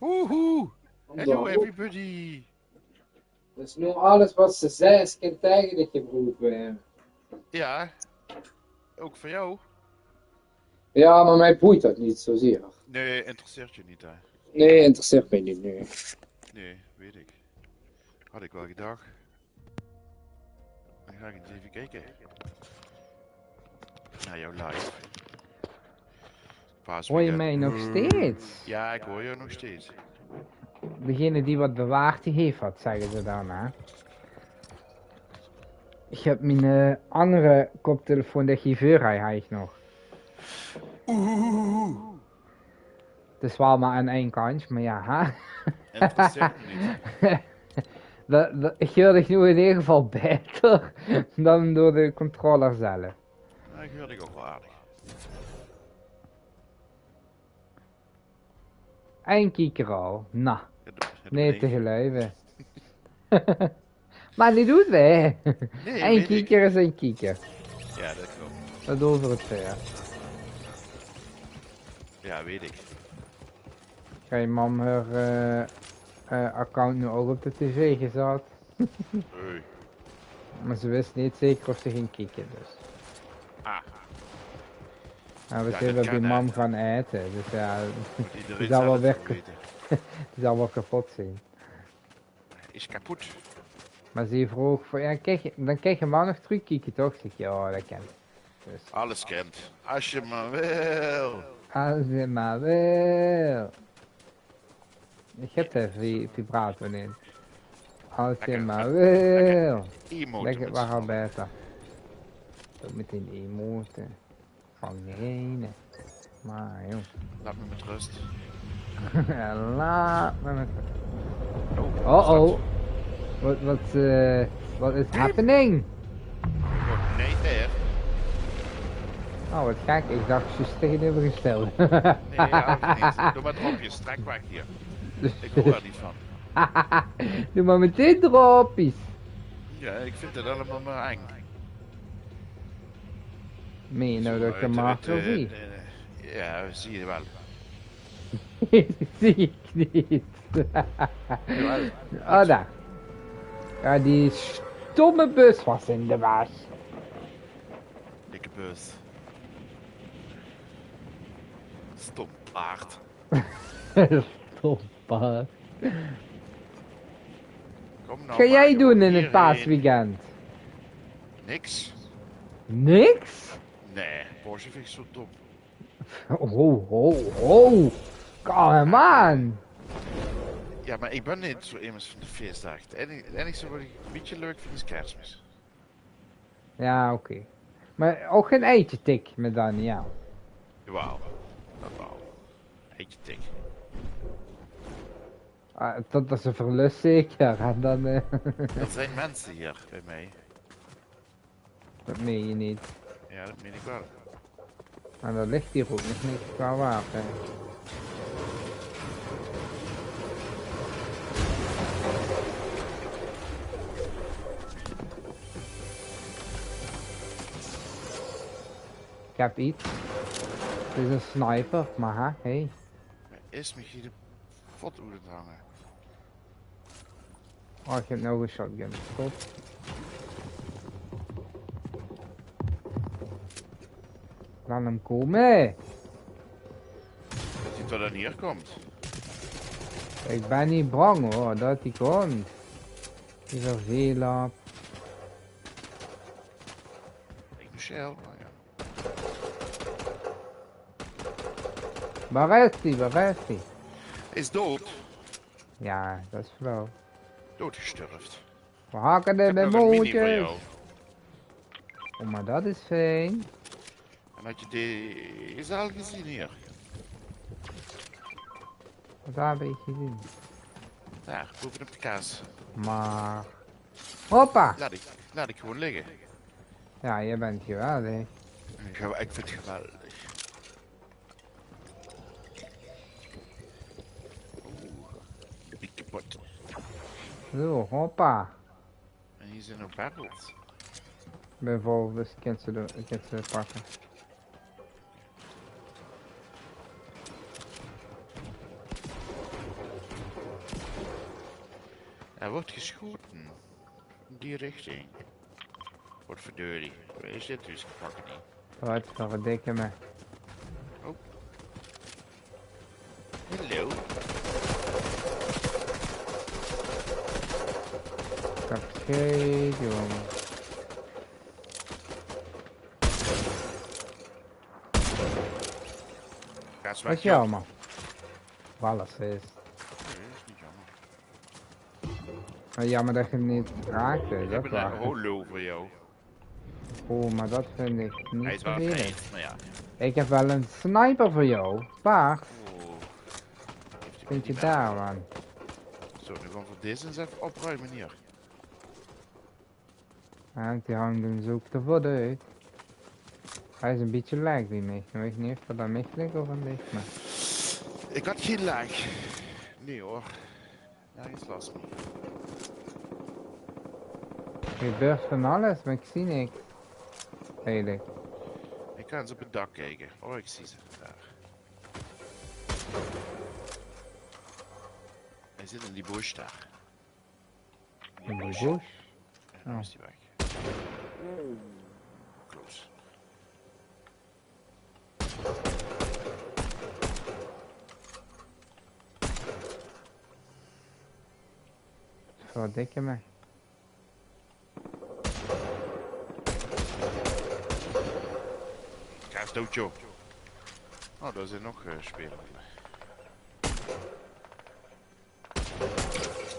Woehoe! Hello everybody! Dus nu alles wat ze zei is geen eigenlijk gebroken. Ja, ook voor jou. Ja, maar mij boeit dat niet zozeer. Nee, interesseert je niet hè? Nee, interesseert mij niet, nee. Nee, weet ik. Had ik wel gedacht. Dan ga ik eens even kijken. Naar jouw live. Hoor je mij nog steeds? Ja, ik hoor je nog steeds. Degene die wat bewaart, die heeft wat, zeggen ze dan, hè? Ik heb mijn andere koptelefoon, de Givera, heb ik nog. Het is wel maar aan één kant, maar ja, hè? Interesseert me niet. Ik hoor dich nu in ieder geval beter dan door de controller zelf. Nou, ik hoor dich ook wel aardig. Eén kieker al, nou. Nee, te geluiden. Maar die doet wij. Nee, Eén kieker is één kieker. Ja, dat klopt. Dat over het ver. Ja, weet ik. Ga je mam haar account nu ook op de tv gezet? Hey. Maar ze wist niet zeker of ze ging kijken, dus. Ah. Nou, we Ja, zijn dat wel bij kan, mam hè. gaan eten, dus ja, Iedereen die zal wel zal weg, het weten. die zal wel kapot zijn. Is kapot. Maar ze vroeg van, ja, dan krijg je maar nog terugkijken toch? Zeg je, ja, dat kan. Dus. Alles kent. Als je maar wil. Als je maar wil. Ik heb de vibrator in. Als je maar wil. Lekker, waar al beter. Zo meteen emoten. Van ene. Maar joh. Laat me met rust. Laat me met rust. Oh. Wat is happening? Oh, nee, daar. Oh, wat gek. Ik dacht juist tegenovergesteld. Nee, eigenlijk niet. Doe maar dropjes. Trek weg hier. Ik hoor er niet van. Doe maar meteen dropjes. Ja, ik vind het allemaal maar eng. Meen je nou dat ik de Marvel zie? Ja, zie je wel. Zie ik niet. Oh, daar. Ja, die stomme bus was in de weg. Dikke bus. Stom paard. Stom paard. Kom nou. Ga jij doen in het paasweekend? Niks. Niks? Nee, Porsche vind ik zo dom. Ho. Come on. Ja, maar ik ben niet zo immers van de feestdag. Het enige wat ik een beetje leuk vind is Kerstmis. Ja, oké. Maar ook geen eitje tik met Daniel. Wauw. Dat wauw. Eetje tik. Dat is een verlust zeker. En dan, Er zijn mensen hier bij mij. Dat meen je niet. Ja, dat meen ik wel. Maar dat ligt hier ook nog niks qua wapen. Ik heb iets. Het is een sniper, maar ha, hey. Is me hier de foto te hangen. Oh, ik heb nou een shotgun. Top. Laat hem komen. Dat hij tot dan hier komt. Ik ben niet bang hoor, dat hij komt. Die vervelen. Ik Michel, oh ja. Waar is hij? Hij is dood. Ja, dat is flauw. Doodgesturfd. We hakken er met nog een mini voor mootjes. jou. Oh, maar dat is fijn. En had je deze al gezien hier? Wat heb ik gezien? Daar, bovenop de kaas. Maar... Hoppa! Laat ik gewoon liggen. Ja, je bent geweldig. Ik vind het geweldig. Oeh, die kapot. Zo, hoppa. En hier zijn nog barrels. Ik ben vol, dus ik kan ze pakken. Er wordt geschoten. In die richting. Wat verdorie. Waar is dit dus? Ik pak het niet. Wat verdikke me. Oh. Hallo. Ik heb geen jongen. Ga Wat is jammer. Alles is. Nee, dat is niet jammer. Maar jammer dat je het niet raakte, Ik dat heb is een waar. holo voor jou. Oh, maar dat vind ik Hij niet is wel vervelend. vreemd, maar ja. Ik heb wel een sniper voor jou. Waar Oh. Heeft hij vind je niet daar aan? Zo, nu gaan we voor deze eens even opruimen hier. Ja, die hangt hem zoek te worden uit. Hij is een beetje lag die mich. Ik weet niet of dat mich ligt of een licht, maar... Ik had geen lag. Nee hoor. Nergens last van. Er gebeurt van alles, maar ik zie niks. Eigenlijk. Ik ga eens op het dak kijken. Oh, ik zie ze. Daar. Hij zit in die bush daar. In die bush? En dan Oh. is hij weg. Close. Verdikke me. Ga eens dood, joh. Oh, daar zijn nog spelers.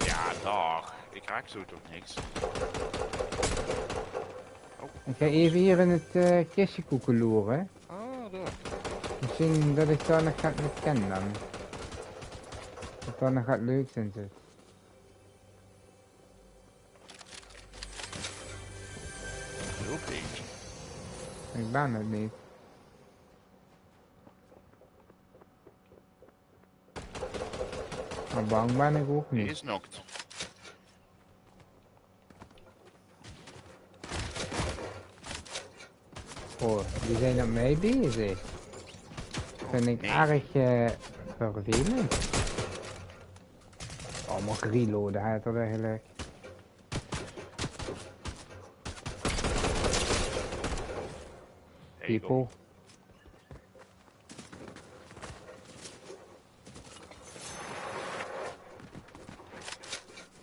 Ja, dag. Ik raak zo toch niks. Ik ga even hier in het kistje koekeloeren. Ah, daar. Misschien dat ik daar nog gaat niet ken dan. Dat daar nog wat leuks in zit. Heel beetje. Ik ben het niet. Maar bang ben ik ook Die niet. is knocked. Oh, die zijn op mij bezig. Vind ik nee. erg vervelend. Oh, maar reloaden hij er eigenlijk. There you go. People.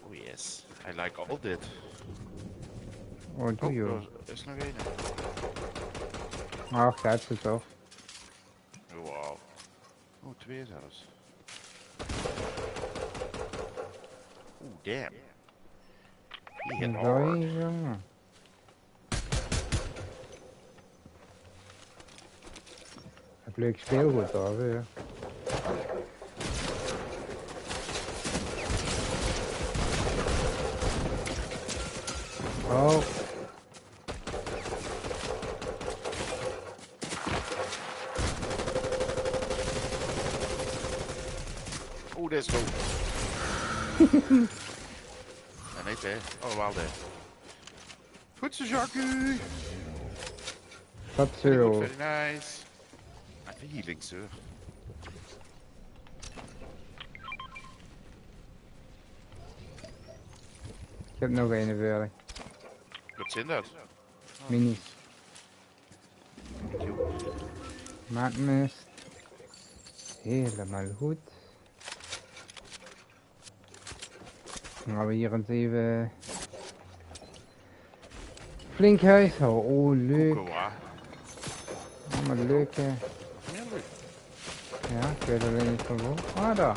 Oh yes. I like all dit. Wat doe je? Er is nog één. Ach, dat is het toch. Wow. Oh, twee zelfs. Oeh, damn. Die hit hard. Sorry, jongen. Het leuk speelgoed hoor, weer. Oh. Oeh, dit is goed. En niet hè. Oh, wel dit. Goed zo, Jacques. Dat Very zo. good, very nice. Even healing, sir. Ik heb nog een voor. Wat zijn dat? Minis. Thank you. Maatmist. Helemaal goed. Dan gaan we hier eens even flink huishouden. Oh, leuk. Koeken, waar? Allemaal leuke. Ja, leuk. Ja, ik weet alleen niet van waar. Ah, daar.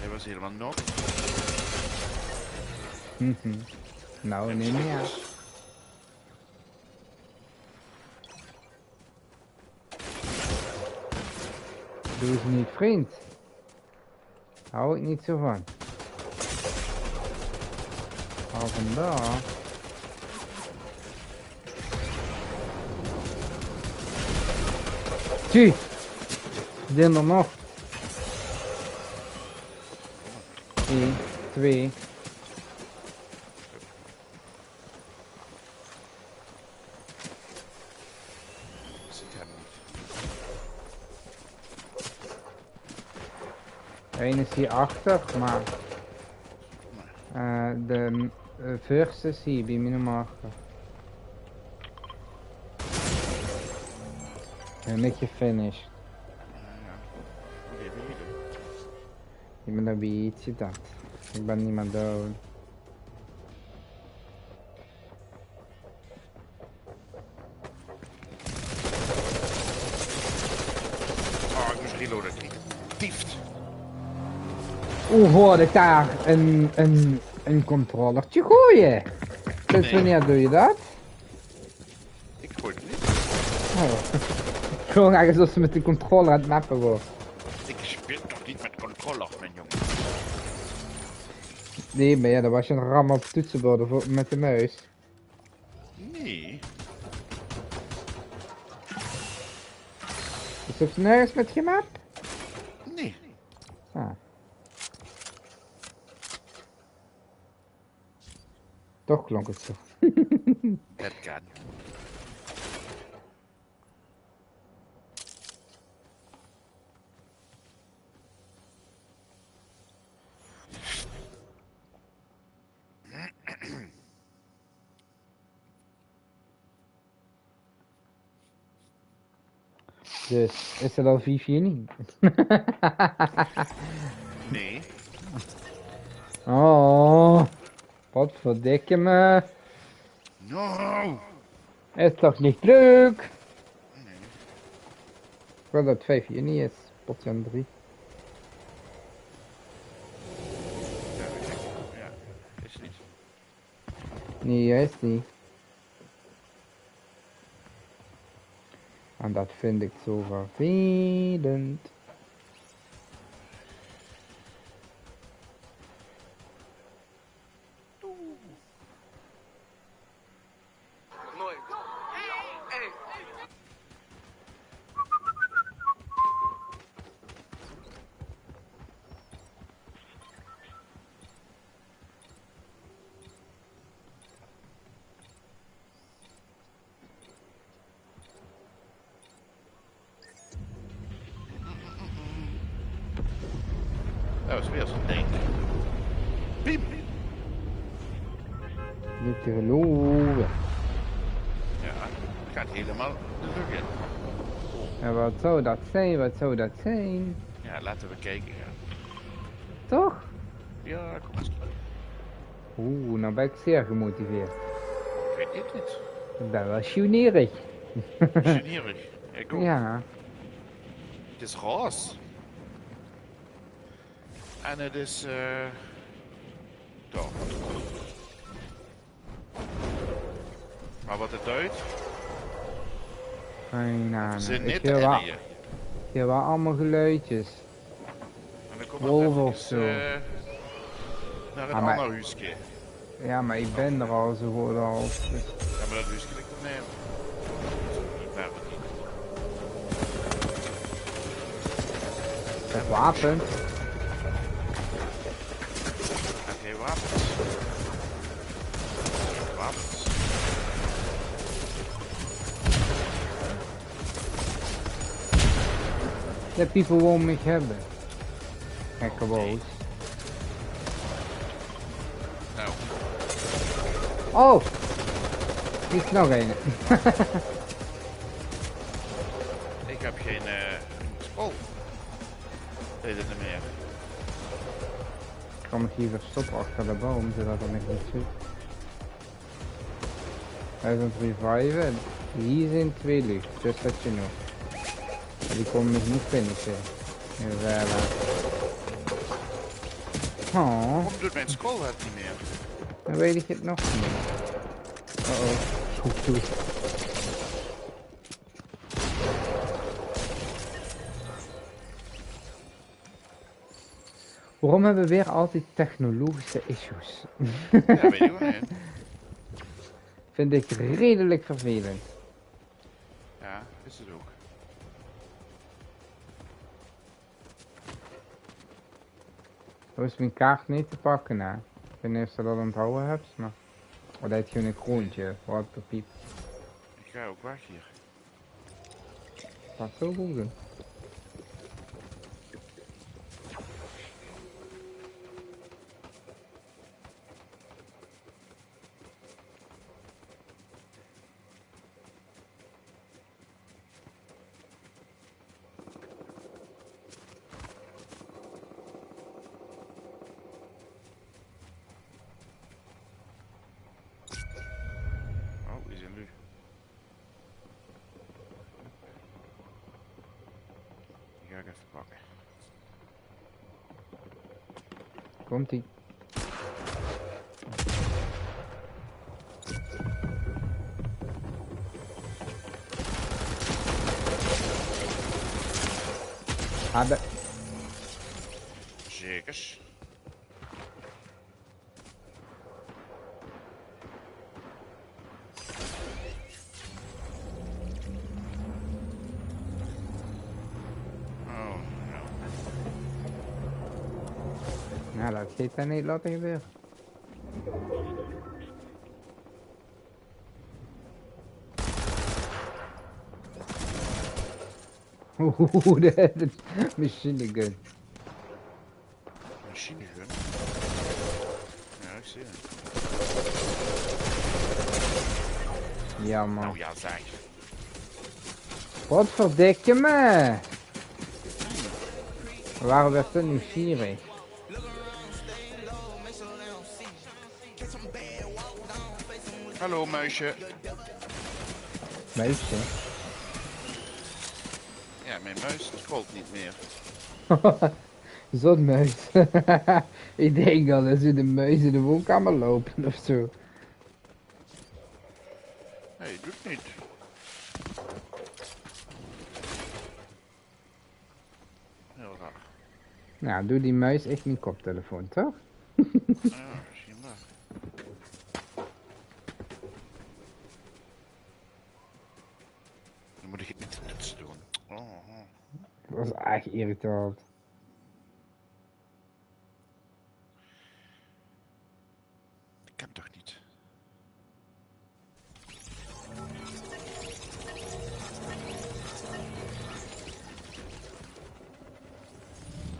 Hij was helemaal nog. Nou, neem je aan. Doe eens niet, vriend. Hou ik niet zo van. Hou vandaar. Tjie! Zijn er nog? 1, 2. Ik zie hem niet. Eén is hier achter, maar... de first is hier, bij mij nog achter. En niet gefinished. Ik ben daar bij iets dat. Ik ben niet meer dood. Oh, ik moest reloaden. Tieft. Hoe hoorde ik daar een controllertje gooien? Dus Nee. wanneer doe je dat? Ik gooi het niet. Oh. Gewoon ergens als ze met de controller aan het mappen wordt. Ik speel toch niet met controller, mijn jongen. Nee, maar ja, dan was je een ram op toetsenborden met de muis. Nee. Is het nergens met je map? Nee. Ah. Toch klonk het zo. Dat kan. Dus, is het al 4-4 niet? Nee. Oh, wat verdikke me. No. Is toch niet leuk? Nee. Ik wil dat 5-4 niet is. Potje aan 3. Ja, is niet. Nee, juist niet. En dat vind ik zo vervelend. Dat was weer zo'n ding. Piem. Niet te geloven. Ja, het gaat helemaal de lucht in. En wat zou dat zijn? Wat zou dat zijn? Ja, laten we kijken. Ja, Toch? ja kom eens. Oeh, nou ben ik zeer gemotiveerd. Ik weet dit niet. Ik ben wel nieuwsgierig. Genierig. Ik ook. Ja. Het is roze. En het is toch. Maar wat het duidt, Geen we zitten ahnung. net Ik hoor in je. wel allemaal geluidjes. En dan kom Wolven ik of zo. naar een Ah, maar- ander huisje. Ja, maar ik ben er al zo goed als. Dus Ja, maar dat huisje wil ik toch nemen. Nou, het wapen. heb jij wapens? Wapens. De people won't me hebben. Gekke boos. Nou, Oh! Hier is nog een. ik heb geen school. Weet het niet meer. Ik kan me hier verstoppen achter de boom, zodat er niks niet zit. Hij is een reviven. Hier zijn 2 lucht, dus dat je nog. Maar die komen dus niet finishen. Oh, Waarom doet mijn school het niet meer? dan weet ik het nog niet. Oh. Goed. Waarom hebben we weer altijd technologische issues? Ja, weet je wel, hè? Vind ik redelijk vervelend. Ja, is het ook. Hoe is mijn kaart niet te pakken, hè? Ik weet niet of ze dat onthouden hebt, maar... Oh, dat heeft gewoon een kroontje. Wat de piep. Ik ga ook weg hier. Wat zo goed doen. ga ik even pakken. Komt-ie. Hebben. Zekers. Nou, dat zit er niet laten gebeuren. Oeh, de machinegun. Machinegun? Ja, ik zie het. Ja, man. Nou ja, zeg. Wat verdikke me! Waarom werd het nieuwsgierig? Hallo muisje. Muisje? Ja, mijn muis scrolt niet meer. Zo'n muis. Ik denk al dat ze de muis in de woonkamer lopen of zo. Nee, doet niet. Heel raar. Nou, doe die muis echt mijn koptelefoon, toch? Ja, misschien wel. Dan moet ik het met de nuts doen. Oh. Dat was echt irritant. Dat kan toch niet?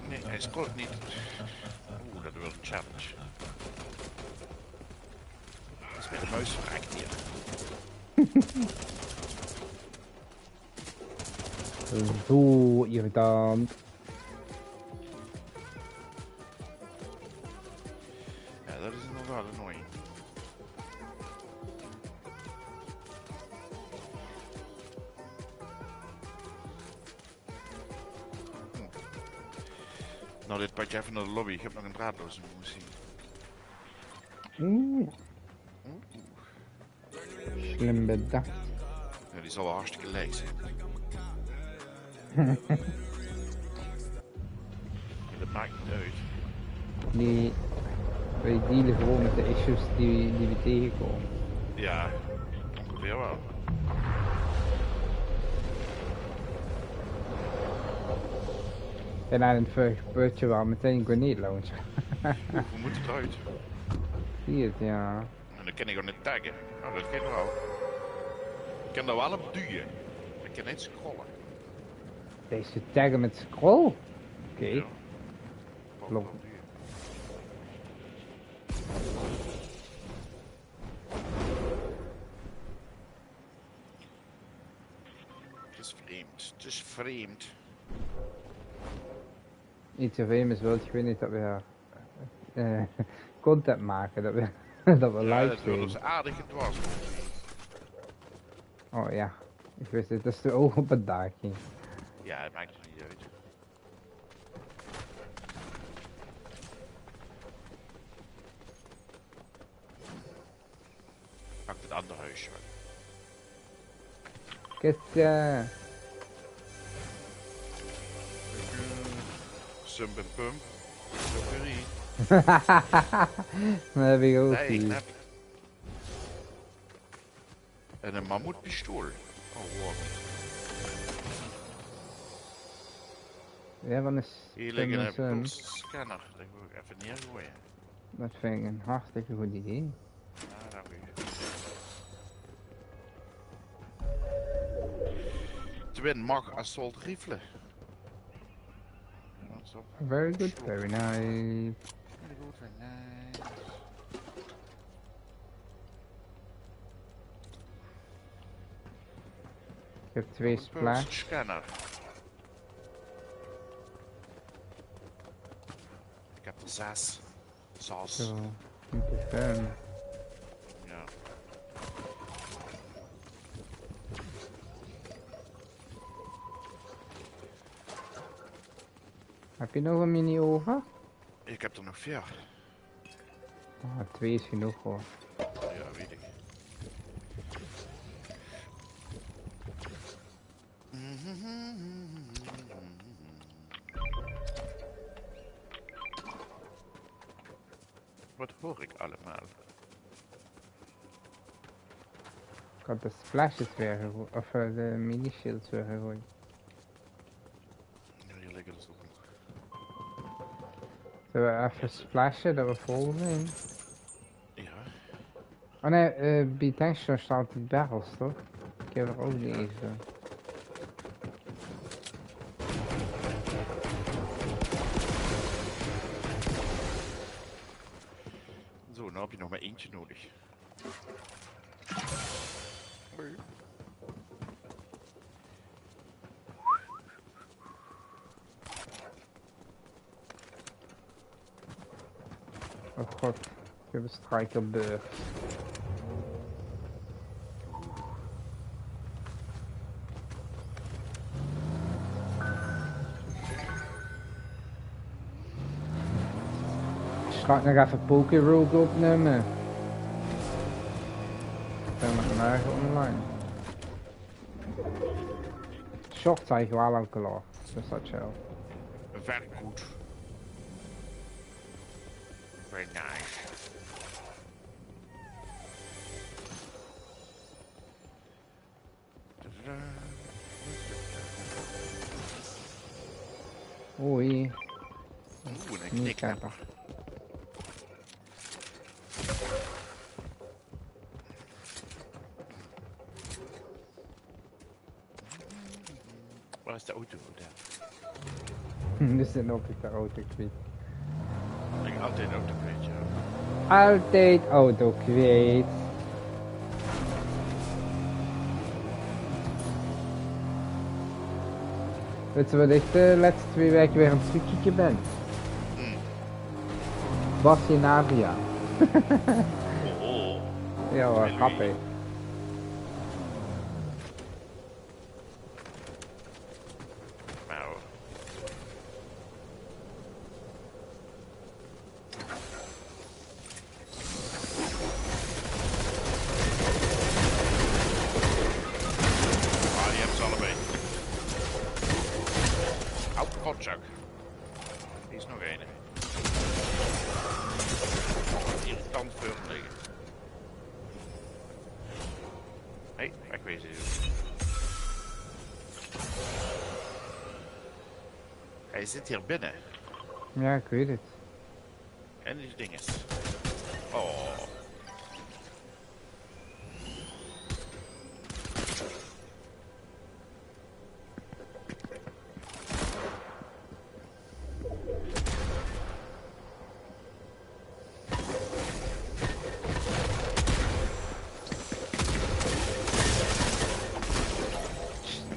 Nee, hij scrolt niet. Oeh, dat wordt een challenge. Dat is met de muis verrekt hier. Zo irritant. Ja, dat is inderdaad annoying. Nou, dit padje even naar de lobby. Ik heb nog een draadloze munitie. Oeh. Slim bedacht. Ja, die zal wel hartstikke leeg zijn. Ja, dat maakt niet uit. Wij dealen gewoon met de issues die we tegenkomen. Ja, ongeveer wel. En aan het vorige putje wel meteen een grenade launcher. Hoe moet het eruit? Zie je het, ja. En dan kan ik gewoon niet taggen. Nou, dat kan wel. Ik kan daar wel op duwen. Ik kan niet scrollen. Deze taggen met scroll? Oké. Ja. Klopt. Wel duwen. Het is vreemd. Het is vreemd. Iets zo famous wil ik weet niet dat we content maken, dat we, dat we Ja, live dat willen streamen. ze aardig dwars. Oh ja, ik wist het, dat is de oog op het daakje. Ja, het maakt er niet uit. Pak het andere huisje. Kistje. Sump en pump. Curry. Dat heb ik ook Nee, hier. knap. En een mammoetpistool. Oh, wat. Ja, van een Hier liggen een scanner. pulsscanner. Dat wil ik even neergooien. Dat vind ik een hartstikke goed idee. Ja, dank u. Twin mag assault rifle. What's up? Very good, very nice. Very good, very nice. Ik heb twee splash. Scanner. Ik heb er 6. Zes. Zo, niet te fun. Ja. Heb je nog een mini over? Ik heb er nog 4. Oh, 2 is genoeg hoor. Ja, weet ik. Wat hoor ik allemaal? Ik had de splashes weer gegooid, of de mini shields weer gegooid. Ja, hier liggen er zo. Zullen we even splashen dat we vol zijn? Ja. Oh nee, bij tankstation staat die barrels toch? Ik heb er ook niet eens. Zo, nou heb je nog maar eentje nodig. Oh god, ik heb een strikerbeurt. Ga ik nog even Pokérogue opnemen? Ik ben nog nergens online. Shorts zijn wel al klaar, dus dat chill. Very goed. Very nice. Oei, Oeh, een niet knikknapper. kapper. Waar is de auto? Daar. Dus dan op ik de auto kwijt. Ik heb altijd een auto kwijt, ja. Altijd auto kwijt. Weet je wat ik de laatste 2 weken weer een trucje ben? Basje Navia. Oh. Ja hoor, grappig. Nou. Ah, die hebben ze allebei. Au, godzak. Hier is nog een. Irritant veel liggen. Hé, wegwezen. Hij zit hier binnen. Ja, ik weet het. En die ding is. Oh.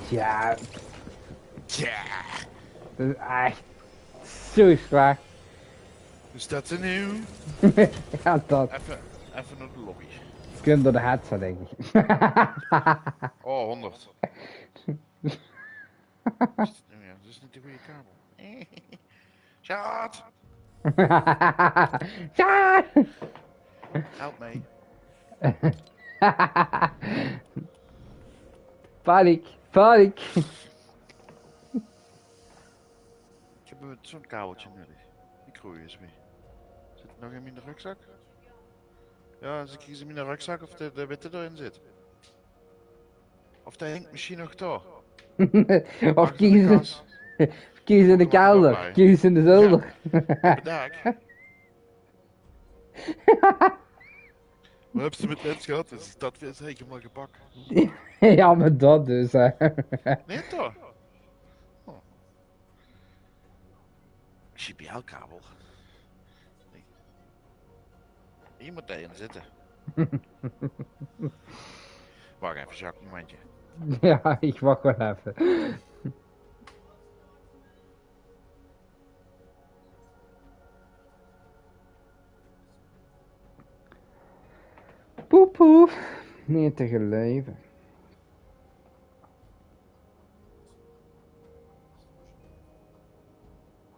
Ja, Ja. dat is echt zo zwaar. Dus dat is nieuw. Ja, dat. Even naar de lobby. Je kunt door de headset, denk ik. Oh, 100. Ja, dat is niet de goede kabel. Sjaat! Ja! Help me. Paniek, paniek. Ik heb zo'n kabeltje nodig. Micro-USB. Zit er nog in mijn rugzak? Ja, als ik kies in mijn rugzak of de witte erin zit. Of dat hangt misschien nog daar. Of Achter de kas. kies in de kelder, kies in de zolder. Op het dak. Wat hebben ze met lens gehad? Is dat weer zeker maar gebakken? Ja, maar dat dus. Nee, toch? Oh. GPL-kabel. Nee. Hier moet hij in zitten. Wacht even, Jacques, een momentje. Ja, ik wacht wel even. Poep poep. Niet te geloven.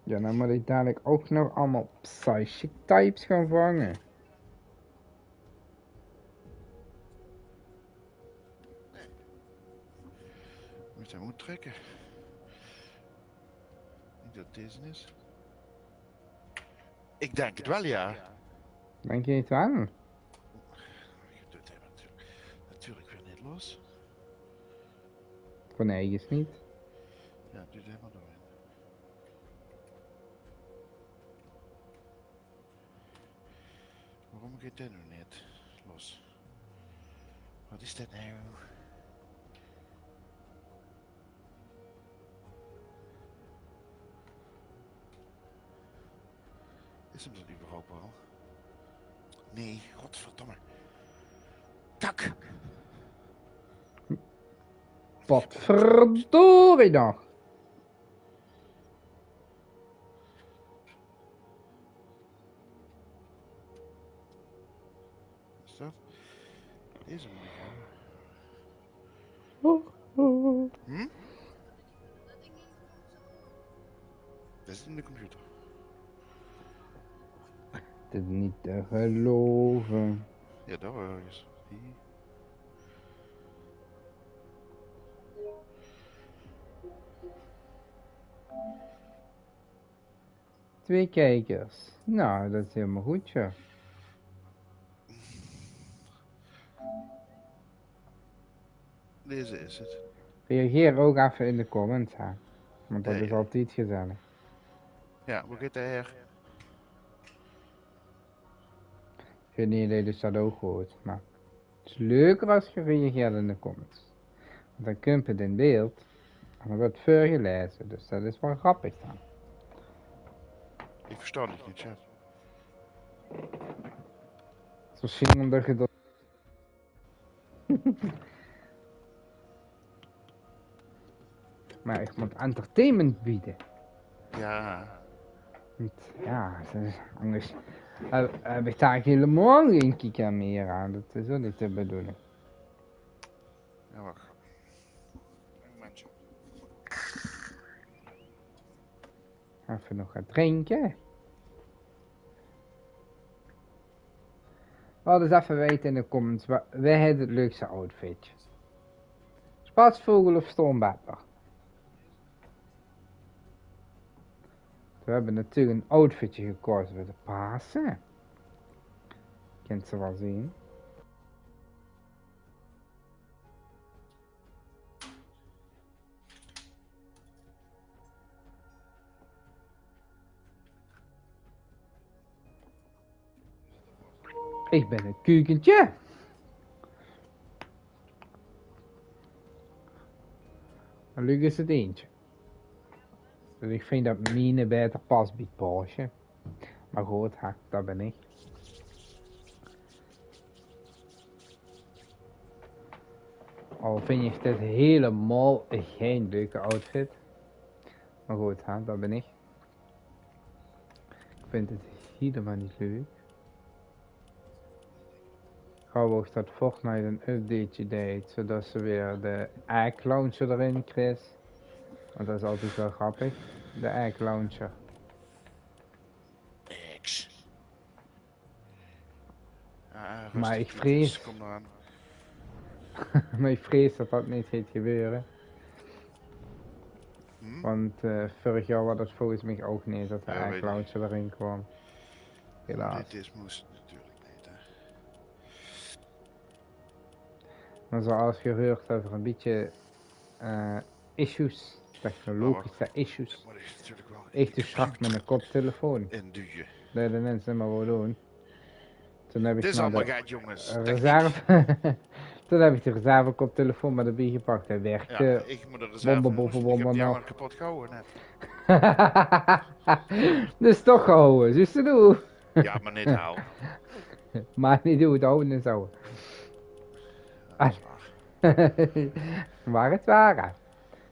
Ja, dan moet ik dadelijk ook nog allemaal psychic types gaan vangen. Moet hij moet trekken. Niet dat deze is. Ik denk het wel, ja. Denk je niet aan? Je doet hem natuurlijk weer niet los. Van eigens niet. Ja, doe het helemaal doorheen. Waarom gaat dit nu niet los? Wat is dit nou? Is hem dat überhaupt wel? Nee, godverdomme. Kak! Wat verdorie nog. Is dat? Deze moet ik hebben. Hm? Dat is in de computer. Het is niet te geloven. Ja, daar ergens. Hier. Twee kijkers. Nou, dat is helemaal goed, ja. Deze is het. Reageer ook even in de comments, hè. Want dat Nee. is altijd gezellig. Ja, hoe gaat hij her? Geen idee, dus dat ook goed. Maar het is leuker als je reageert in de comments. Want dan kun je het in beeld. En dan wordt het voorgelezen. Dus dat is wel grappig dan. Ik versta het niet, chat. Het is misschien omdat je dat... Maar ik moet entertainment bieden. Ja. Ja, anders heb ik daar helemaal geen kikker meer aan. Dat is ook niet de bedoeling. Ja, wacht. Een momentje. Even nog gaan drinken. Laat eens even weten in de comments. Wij hebben het leukste outfitje. Spaatsvogel of stormbedder? We hebben natuurlijk een outfitje gekozen voor de Pasen. Je kunt ze wel zien. Ik ben een kukentje. En Luc is het eentje. Dus ik vind dat Mine beter past bij het paasje. Maar goed, dat ben ik. Al vind je dit helemaal geen leuke outfit. Maar goed, dat ben ik. Ik vind het helemaal niet leuk. Gauw wacht dat Fortnite een updateje deed, zodat ze weer de egg launcher erin kreeg. Want dat is altijd wel grappig. De egg launcher. X. Maar ik vrees... Kom eraan. maar ik vrees dat dat niet gaat gebeuren. Want vorig jaar was het volgens mij ook niet dat de egg launcher erin kwam. Helaas. Dit moest natuurlijk niet, hè. Maar zoals je hoort over een beetje issues, technologische issues. Ik dus straks met een koptelefoon. Induwen. Dat de mensen maar wel doen. Toen heb ik Dit is allemaal geit, jongens. reserve. Toen heb ik de reserve koptelefoon met erbij gepakt. Hij werkte. Ja, ik moet de reserve. Ik heb die allemaal kapot gehouden net. Dus toch gehouden, zus te doen. Ja, maar niet houden. Maar niet doen, het houden en zo. Dat is waar. Waar het waren.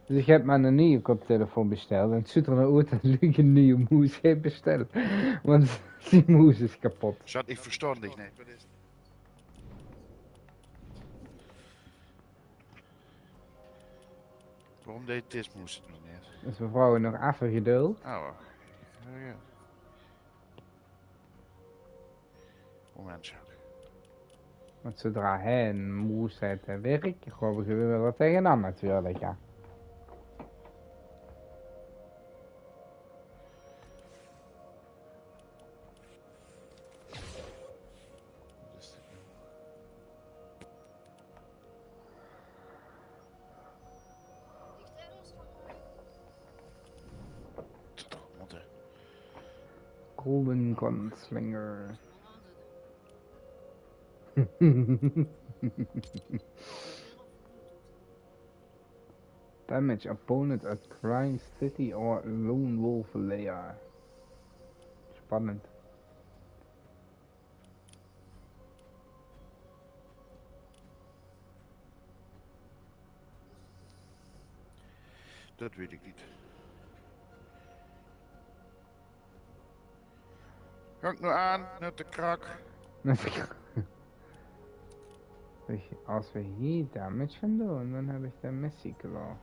Dus ik heb maar een nieuwe koptelefoon besteld. En het ziet er nou uit dat Luc een nieuwe moes heeft besteld. Want die moes is kapot. Zat ik verstandig, nee. Wat is het? Waarom deed dit moest het nog niet? Dus mevrouw nog even geduld. Oh, Ja. Moment, Jacques. Want zodra hij een moeheid en werk, gaan we weer wat tegenaan natuurlijk, ja. Wat is dit nu? Het is toch moeten. Golden Gunslinger. Damage opponent at Crime City or Lone Wolf Lair. Spannend. Dat weet ik niet. Ga ik nou aan, net de krak. Als we hier damage gaan doen, dan heb ik de missie klaar.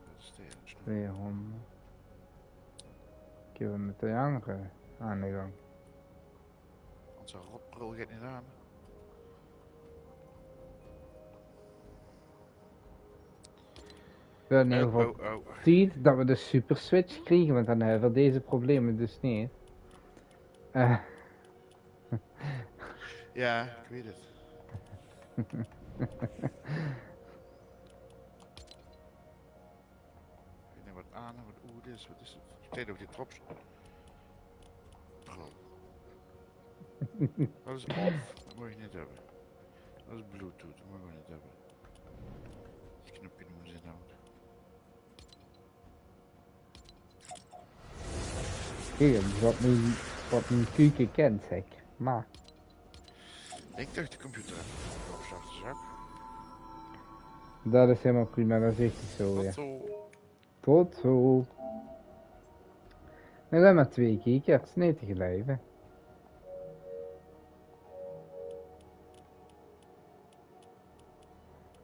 Dat is steeds. 200. Kunnen we met de andere aan de gang. Onze rotbril gaat niet aan. We hebben in ieder geval tijd dat we de super switch krijgen, want dan hebben we deze problemen dus niet. Ja, ik weet het. Ik weet niet wat aan en wat oeh is. Wat is het? Steeds over die trops. Bril. Dat is off. Dat moet je niet hebben. Dat is Bluetooth. Dat moet je niet hebben. Die knopje moet zitten houden. Kijk, wat mijn kuken kent, zeg. Maar. Ik dacht de computer even opstarten, zak. Dat is helemaal prima, dat is echt zo, ja. Tot zo. Tot zo. We hebben maar 2 kijkers, niet tegelijk, hè.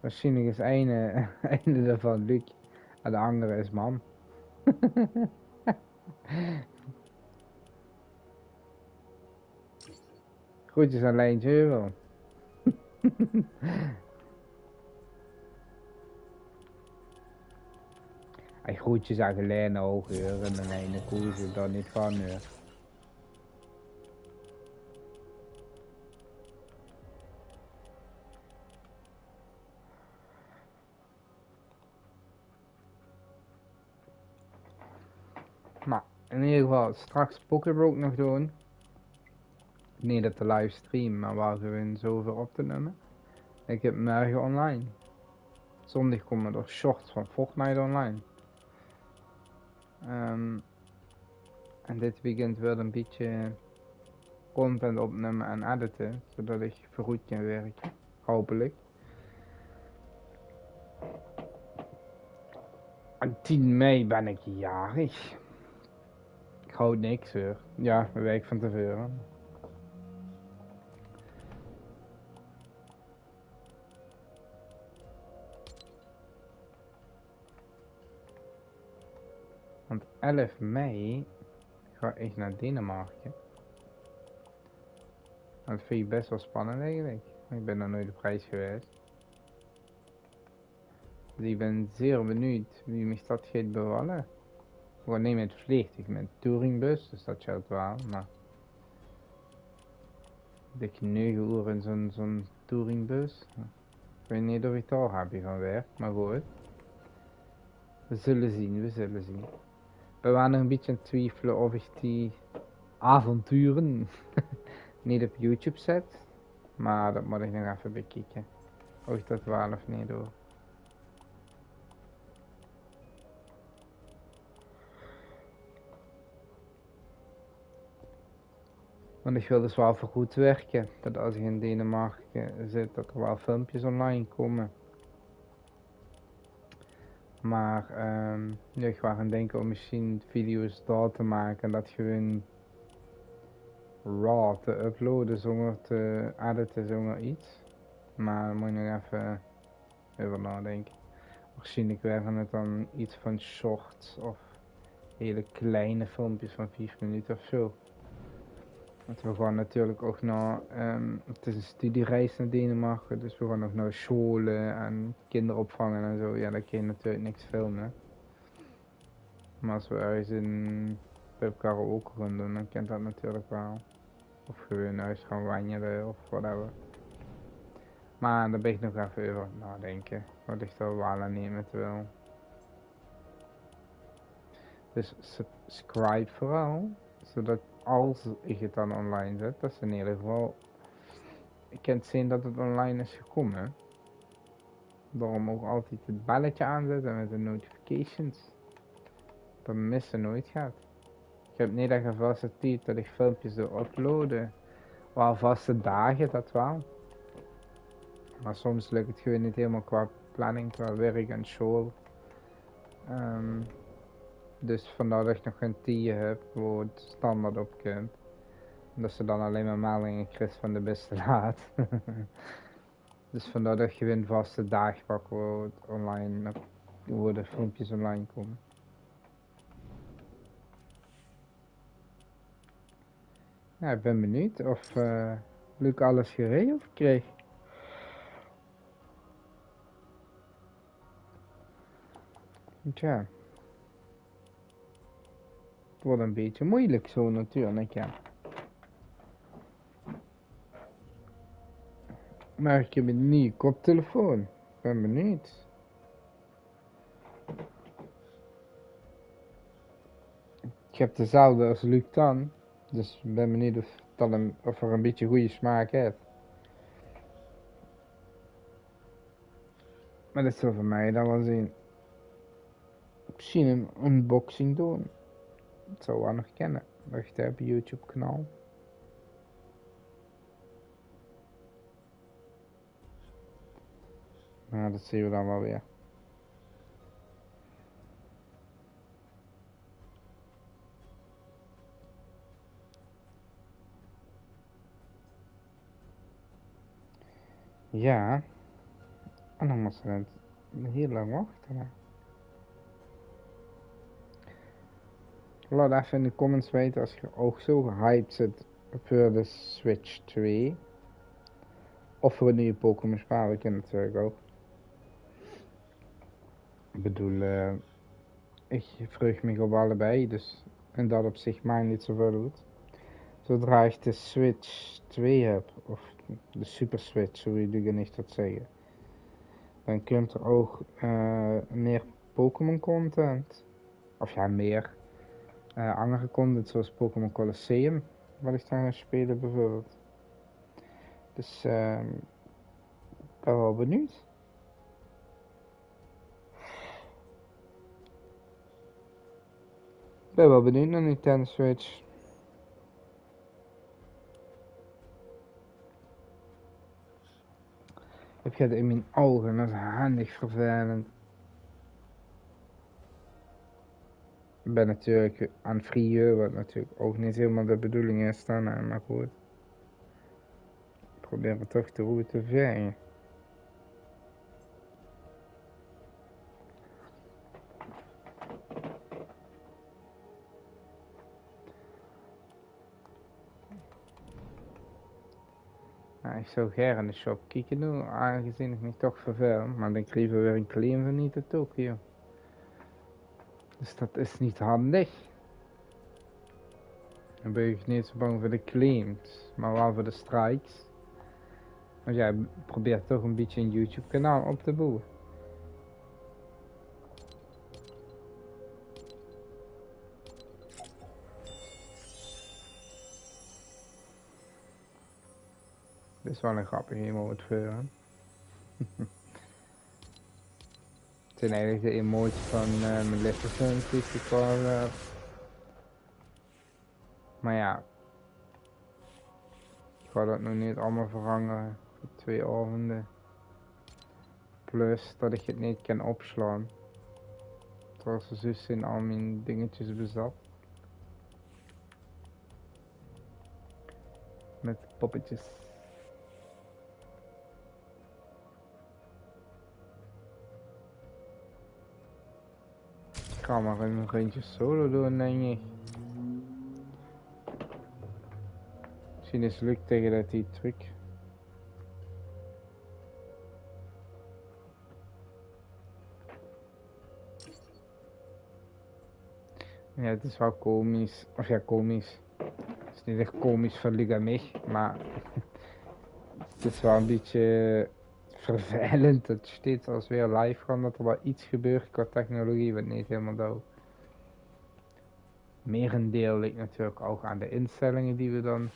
Waarschijnlijk is ene daarvan Luc en de andere is mam. Groetjes aan Lijntje Heuvel. Hij groetjes aan Helene Hoogheur en een ene koers daar niet van nu. Maar in ieder geval straks Pokébrook nog doen. Niet op de livestream, maar waar we in zoveel op te nemen. Ik heb morgen online. Zondag komen er shorts van Fortnite online. En dit weekend wil een beetje content opnemen en editen, zodat ik vooruit kan werken. Hopelijk. En 10 mei ben ik jarig. Ik houd niks hoor. Ja, een week van tevoren. Want 11 mei ga ik naar Denemarken. Dat vind ik best wel spannend eigenlijk. Ik ben nog nooit op reis geweest. Dus ik ben zeer benieuwd wie me dat gaat bevallen. We nemen het vliegtuig met touringbus, dus dat geldt wel, maar... Dikke 9 uur in zo'n touringbus. Ik weet niet of ik daar happy van werd, maar goed. We zullen zien, we zullen zien. We waren nog een beetje aan het twijfelen of ik die avonturen niet op YouTube zet. Maar dat moet ik nog even bekijken. Of ik dat wel of niet doe. Want ik wil dus wel voor goed werken. Dat als ik in Denemarken zit, dat er wel filmpjes online komen. Maar ja, ik was aan het denken om misschien video's daar te maken en dat gewoon raw te uploaden zonder te editen, zonder iets. Maar daar moet je nog even over nadenken. Waarschijnlijk werden het dan iets van shorts of hele kleine filmpjes van 4 minuten of zo. Want we gaan natuurlijk ook naar, het is een studiereis naar Denemarken, dus we gaan ook naar scholen en kinderopvangen en zo. Ja, daar kun je natuurlijk niks filmen. Maar als we ergens in bij karaoke gaan doen, dan kent dat natuurlijk wel. Of gewoon huis gaan wandelen of whatever. Maar daar ben ik nog even over nadenken. Wat ik er wel aannemen wil. Dus subscribe vooral. Zodat als ik het dan online zet, dat is in ieder geval. Ik kan zien dat het online is gekomen. Daarom ook altijd het belletje aanzetten met de notifications. Dat missen nooit gaat. Ik heb niet echt een vaste tijd dat ik filmpjes doe uploaden. Wel vaste dagen, dat wel. Maar soms lukt het gewoon niet helemaal qua planning, qua werk en school. Dus vandaar dat ik nog geen tier heb waar het standaard op kunt. Dat ze dan alleen maar meldingen krijgt van de beste laat. Dus vandaar dat je weer een vaste dag pakt waar het online, waar de filmpjes online komen. Ja, ik ben benieuwd of Luc alles geregeld kreeg. Tja. Het wordt een beetje moeilijk zo natuurlijk, ja. Maar ik heb een nieuwe koptelefoon. Ik ben benieuwd. Ik heb dezelfde als Luc dan. Dus ik ben benieuwd of er een beetje goede smaak heeft. Maar dat zal voor mij dan wel zien. Misschien een unboxing doen. Dat zou wel nog kennen. Wacht op YouTube kanaal. Nou, dat zien we dan wel weer. Ja. En dan moesten we het heel lang wachten. Laat even in de comments weten als je ook zo gehyped zit voor de Switch 2. Of voor een nieuwe Pokémon spelen, kan natuurlijk ook. Ik bedoel, ik verheug me op allebei, dus in dat op zich mij niet zoveel doet. Zodra ik de Switch 2 heb, of de Super Switch, zo wil je niet dat zeggen, dan komt er ook meer Pokémon content. Of ja, meer andere content zoals Pokémon Colosseum, wat ik dan ga spelen bijvoorbeeld. Dus ik ben wel benieuwd. Ik ben wel benieuwd naar Nintendo Switch. Ik heb het in mijn ogen, dat is handig vervelend. Ik ben natuurlijk aan het vrieën, wat natuurlijk ook niet helemaal de bedoeling is dan, maar goed. Ik probeer het toch de route te vergen. Nou, ik zou graag in de shop kijken nu, aangezien ik me toch verveel. Maar dan krijgen we weer een claim van niet uit Tokio. Dus dat is niet handig. Dan ben ik niet zo bang voor de claims, maar wel voor de strikes. Want jij probeert toch een beetje een YouTube kanaal op te bouwen. Dit is wel een grappige emote voor hem. Het zijn eigenlijk de emoties van Maleficent die ik al heb. Maar ja. Ik ga dat nog niet allemaal verhangen voor 2 avonden. Plus dat ik het niet kan opslaan. Terwijl ze zus in al mijn dingetjes bezat. Met poppetjes. ga maar een rondje solo doen, denk ik. Misschien is het lukt tegen dat die truc. Ja, het is wel komisch. Of ja, komisch. Het is niet echt komisch voor Ligamich, maar het is wel een beetje vervelend dat steeds als weer live gaan dat er wel iets gebeurt qua technologie, wat niet helemaal dood. Merendeel ligt natuurlijk ook aan de instellingen die we dan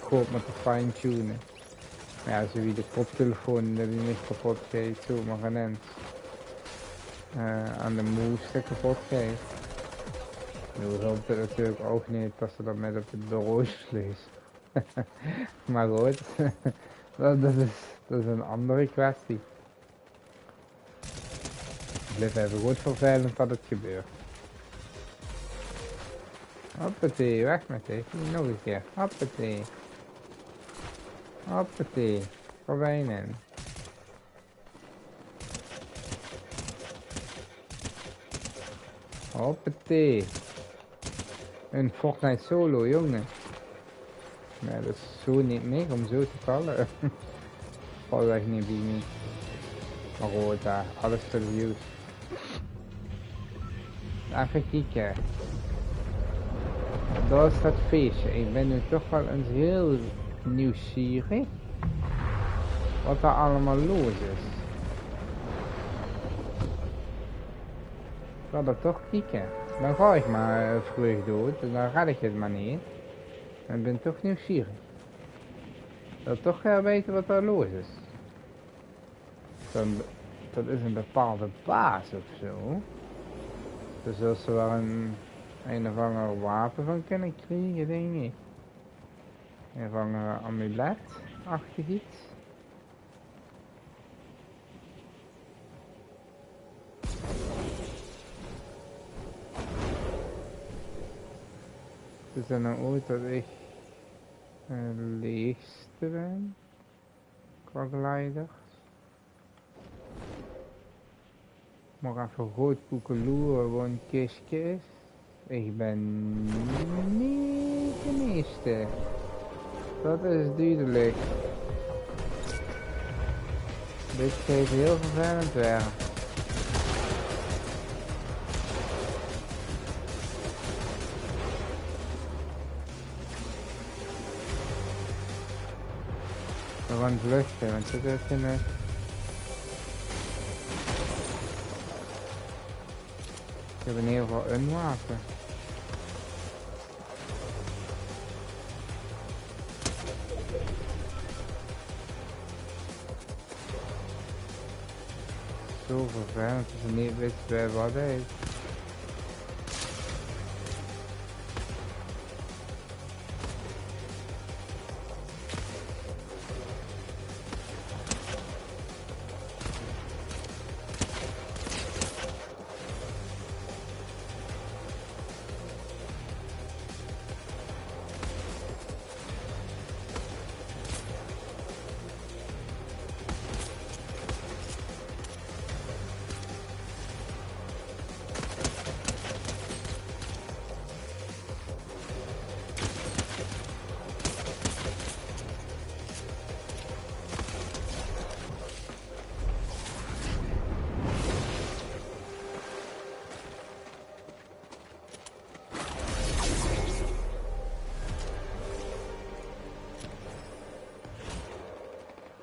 goed moeten fine-tunen. Ja, zo wie de koptelefoon die niet kapot geeft, zo maar een end. Aan de mouse kapot geeft. Nu helpt het natuurlijk ook niet dat ze dat met op het bureau lezen. Maar goed, dat is een andere kwestie. Het blijft even goed vervelend dat het gebeurt. Hoppatee, weg met dit. Nog een keer. Hoppatee. Hoppatee. Verdwijnen. Hoppatee. Een Fortnite solo, jongen. Nee, dat is zo niet meer om zo te vallen. Valt echt niet bij me. Maar goed, alles voor de views. Even kijken. Dat is dat feestje. Ik ben nu toch wel eens heel nieuwsgierig. Wat er allemaal los is. Ik ga dat toch kijken. Dan ga ik maar vroeg dood. En dan red ik het maar niet. Ik ben toch nieuwsgierig. Ik wil toch weten wat er los is. Dat is een bepaalde baas of zo. Dus als ze wel een of ander wapen van kunnen krijgen, denk ik. Een of ander amulet-achtig iets. Het is dan ooit dat ik leegste ben qua glijders. Maar even goed koekeloeren wat een kistje is. Ik ben niet de meeste. Dat is duidelijk. Dit geeft heel vervelend werk. We gaan vluchten, want dit is een... Ik heb in ieder geval een wapen. Zo vervelend dat je niet weet bij wat hij is.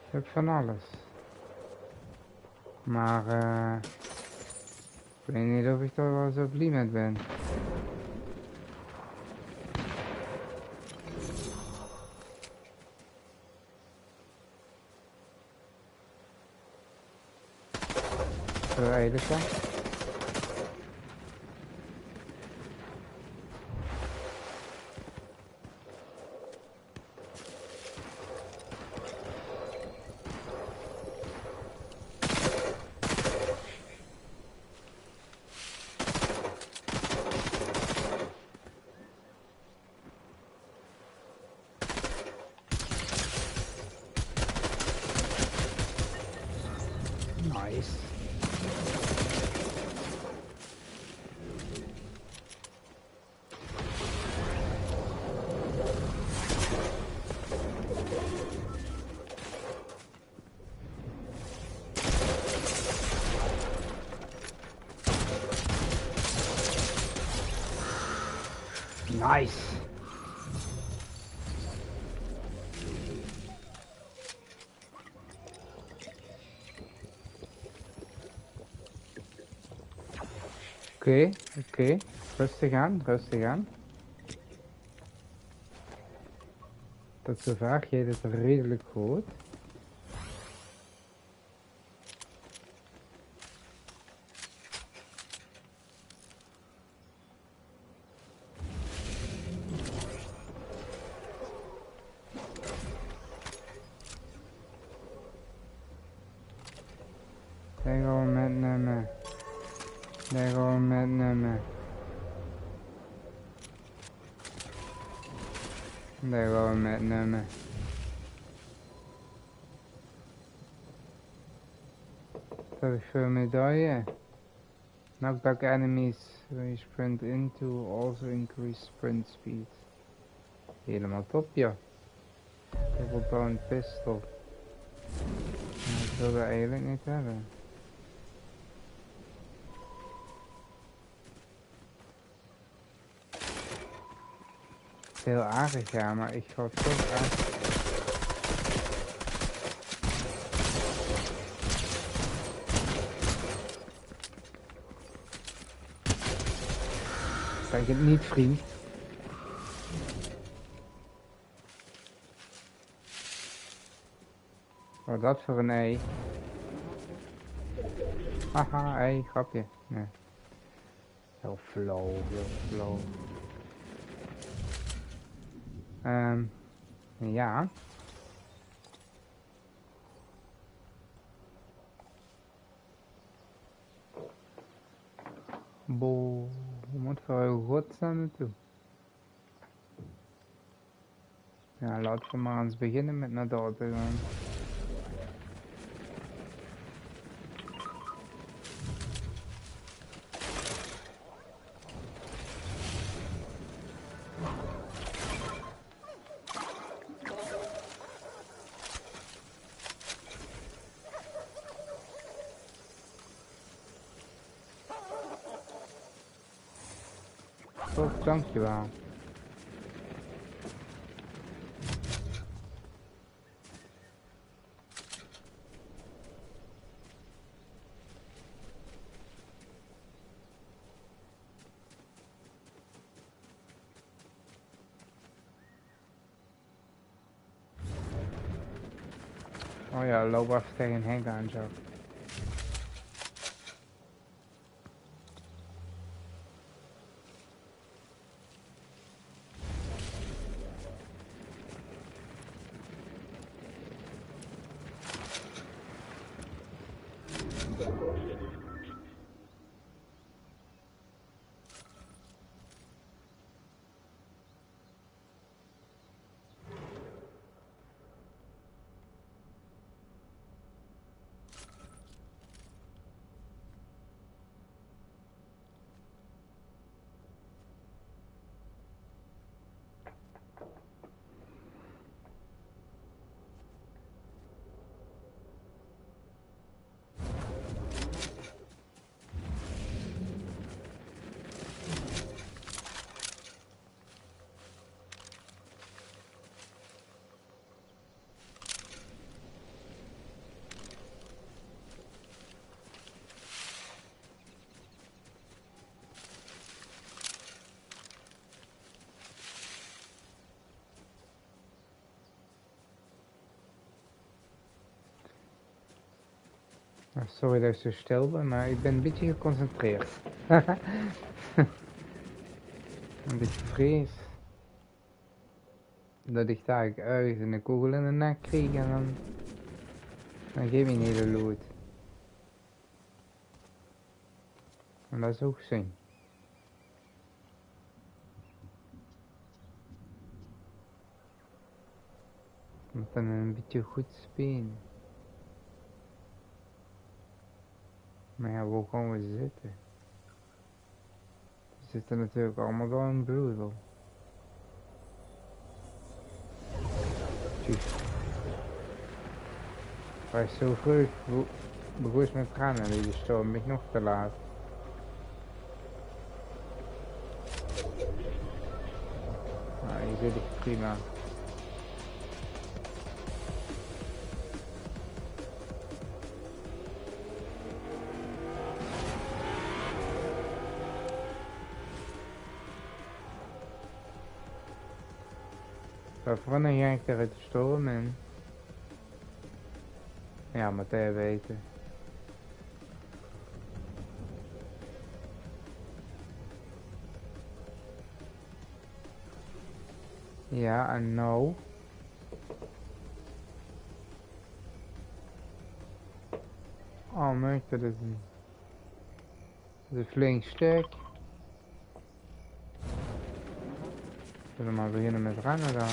Ik heb van alles. Maar ik weet niet of ik er wel zo blij met ben. Eigenlijk wel. Nice. Nice. Oké. Rustig aan. Tot zover gaat het redelijk goed. Daar gaan we metnemen. Dat is veel medaille. Knockback enemies when you sprint into also increase sprint speed. Helemaal top, ja. Double bound pistol. Ik wil dat eigenlijk niet hebben. Heel aardig, ja, maar ik ga het toch uit. Zeg het niet, vriend. Wat dat voor een ei? Haha, ei, grapje. Nee. Heel flauw. Ja. Boh, hoe moet voor godsnaam naartoe? Ja, laten we maar eens beginnen met naar daar te gaan. Dankjewel. Oh ja, loop af tegen Henk aan zo. Sorry dat ik zo stil ben, maar ik ben een beetje geconcentreerd. Een beetje vrees dat ik daar ergens een kogel in de nek kreeg en dan geef ik een hele lood. En dat is ook zin. Moet dan een beetje goed spelen. Maar ja, waar gaan we zitten? We zitten natuurlijk allemaal wel in Brutal. Tjus. Hij is zo vroeg begoed met tranen, die storm mich nog te laat. natuurlijk prima. Wanneer ga ik er uit de storm in? Ja, moet hij weten. Ja, en nou? Oh, merk dat is een flink stuk. Zullen we maar beginnen met rennen dan?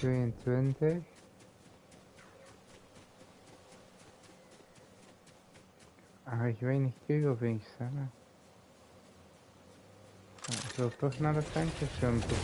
...22. Ga ik weinig kegels instellen. Ik wil toch naar de tankjes jumpen.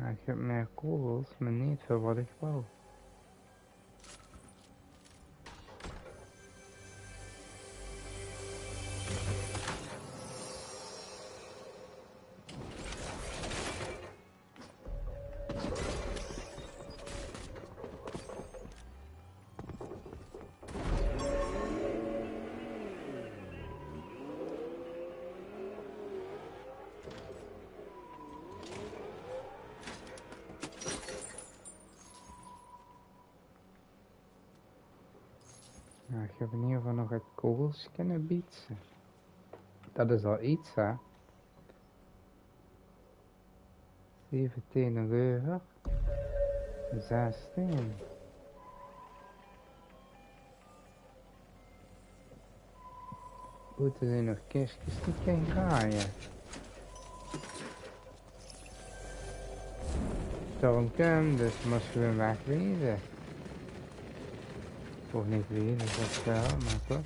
Ik heb meer kogels, maar niet voor wat ik wou. Nou, ik heb in ieder geval nog het kogels kunnen bietsen. Dat is al iets, hè. 17 euro. 16. Goed, er zijn nog kistjes die kan graaien. Storm komt, dus moest gewoon wegwezen. Of niet weer, dus dat is wel, maar toch.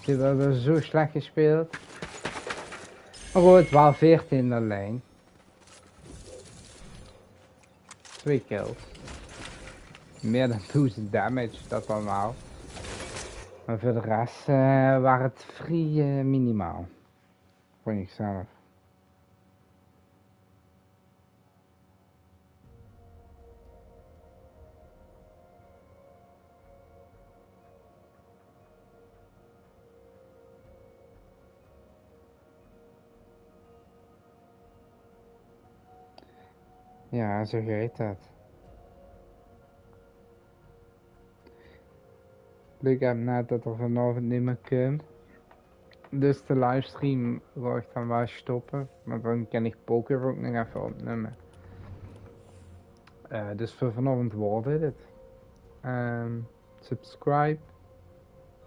Dit was zo slecht gespeeld. Maar goed, wel 14 alleen. 2 kills. Meer dan 1000 damage, dat allemaal. Maar voor de rest waren het vrij minimaal. Van jezelf. Ja, zo heet dat. Ik heb net dat er vanavond niet meer kunt. Dus de livestream wil ik dan wel stoppen. Maar dan kan ik poker ook nog even opnemen. Dus voor vanavond wordt het. Subscribe.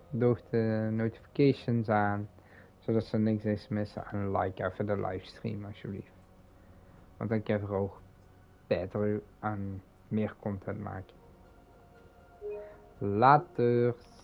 Doe de notifications aan. Zodat ze niks eens missen. En like even de livestream alsjeblieft. Want dan kan ik er ook beter en meer content maken. Laters.